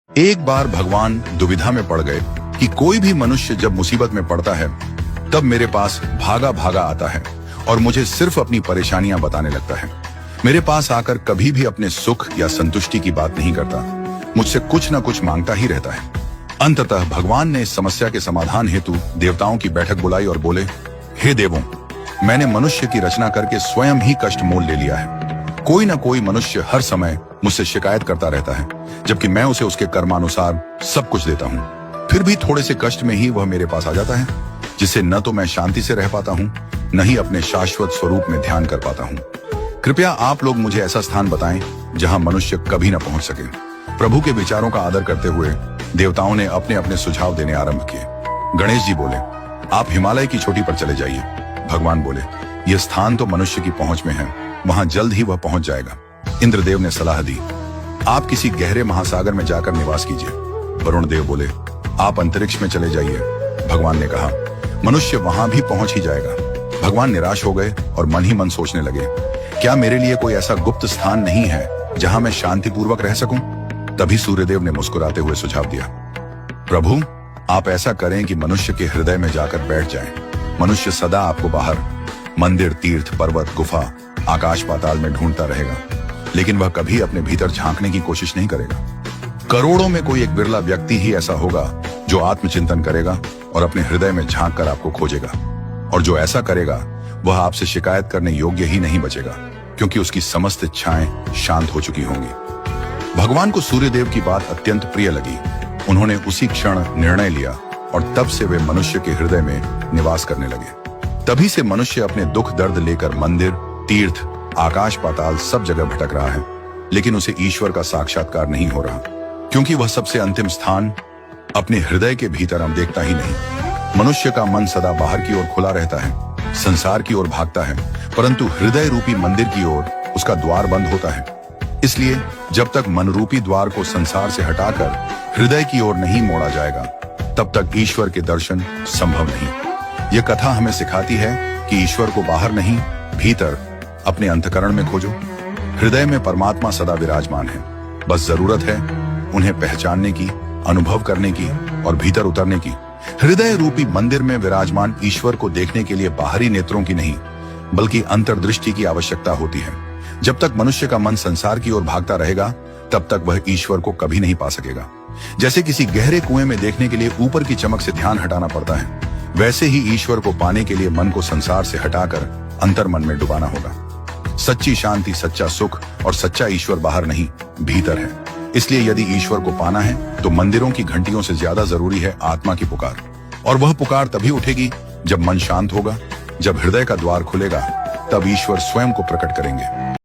एक बार भगवान दुविधा में पड़ गए कि कोई भी मनुष्य जब मुसीबत में पड़ता है तब मेरे पास भागा भागा आता है और मुझे सिर्फ अपनी परेशानियां बताने लगता है। मेरे पास आकर कभी भी अपने सुख या संतुष्टि की बात नहीं करता, मुझसे कुछ न कुछ मांगता ही रहता है। अंततः भगवान ने इस समस्या के समाधान हेतु देवताओं की बैठक बुलाई और बोले, हे देवों, मैंने मनुष्य की रचना करके स्वयं ही कष्ट मोल ले लिया है। कोई ना कोई मनुष्य हर समय मुझसे शिकायत करता रहता है, जबकि मैं उसे उसके कर्मानुसार सब कुछ देता हूँ। फिर भी थोड़े से कष्ट में ही वह मेरे पास आ जाता है, जिससे न तो मैं शांति से रह पाता हूँ, न ही अपने शाश्वत स्वरूप में ध्यान कर पाता हूँ। कृपया आप लोग मुझे ऐसा स्थान बताएं जहाँ मनुष्य कभी न पहुंच सके। प्रभु के विचारों का आदर करते हुए देवताओं ने अपने अपने सुझाव देने आरंभ किए। गणेश जी बोले, आप हिमालय की चोटी पर चले जाइए। भगवान बोले, यह स्थान तो मनुष्य की पहुंच में है, वहां जल्द ही वह पहुंच जाएगा। इंद्रदेव ने सलाह दी, आप किसी गहरे महासागर में जाकर निवास कीजिए। वरुण देव बोले, आप अंतरिक्ष में चले जाइए। भगवान ने कहा, मनुष्य वहां भी पहुंच ही जाएगा। भगवान निराश हो गए और मन ही मन सोचने लगे, क्या मेरे लिए कोई ऐसा गुप्त स्थान नहीं है जहां मैं शांतिपूर्वक रह सकूं? तभी सूर्यदेव ने मुस्कुराते हुए सुझाव दिया, प्रभु, आप ऐसा करें कि मनुष्य के हृदय में जाकर बैठ जाएं। मनुष्य सदा आपको बाहर मंदिर, तीर्थ, पर्वत, गुफा, आकाश पाताल में ढूंढता रहेगा, लेकिन वह कभी अपने भीतर झांकने की कोशिश नहीं करेगा। करोड़ों में कोई एक बिरला व्यक्ति ही ऐसा होगा जो आत्मचिंतन करेगा और अपने हृदय में झांक कर आपको खोजेगा। और जो ऐसा करेगा वह आपसे शिकायत करने योग्य ही नहीं बचेगा, क्योंकि उसकी समस्त इच्छाएं शांत हो चुकी होंगी। भगवान को सूर्यदेव की बात अत्यंत प्रिय लगी। उन्होंने उसी क्षण निर्णय लिया और तब से वे मनुष्य के हृदय में निवास करने लगे। तभी से मनुष्य अपने दुख दर्द लेकर मंदिर, तीर्थ, आकाश पाताल सब जगह भटक रहा है, लेकिन उसे ईश्वर का साक्षात्कार नहीं हो रहा, क्योंकि वह सबसे अंतिम स्थान अपने हृदय के भीतर हम देखता ही नहीं। मनुष्य का मन सदा बाहर की ओर खुला रहता है, संसार की ओर भागता है, परंतु हृदय रूपी मंदिर की ओर उसका द्वार बंद होता है। इसलिए जब तक मन रूपी द्वार को संसार से हटाकर हृदय की ओर नहीं मोड़ा जाएगा, तब तक ईश्वर के दर्शन संभव नहीं। यह कथा हमें सिखाती है कि ईश्वर को बाहर नहीं, भीतर अपने अंतःकरण में खोजो। हृदय में परमात्मा सदा विराजमान है, बस जरूरत है उन्हें पहचानने की, अनुभव करने की और भीतर उतरने की। हृदय रूपी मंदिर में विराजमान ईश्वर को देखने के लिए बाहरी नेत्रों की नहीं, बल्कि अंतर्दृष्टि की आवश्यकता होती है। जब तक मनुष्य का मन संसार की ओर भागता रहेगा, तब तक वह ईश्वर को कभी नहीं पा सकेगा। जैसे किसी गहरे कुएं में देखने के लिए ऊपर की चमक से ध्यान हटाना पड़ता है, वैसे ही ईश्वर को पाने के लिए मन को संसार से हटाकर अंतर मन में डुबाना होगा। सच्ची शांति, सच्चा सुख और सच्चा ईश्वर बाहर नहीं, भीतर है। इसलिए यदि ईश्वर को पाना है तो मंदिरों की घंटियों से ज्यादा जरूरी है आत्मा की पुकार। और वह पुकार तभी उठेगी जब मन शांत होगा। जब हृदय का द्वार खुलेगा, तब ईश्वर स्वयं को प्रकट करेंगे।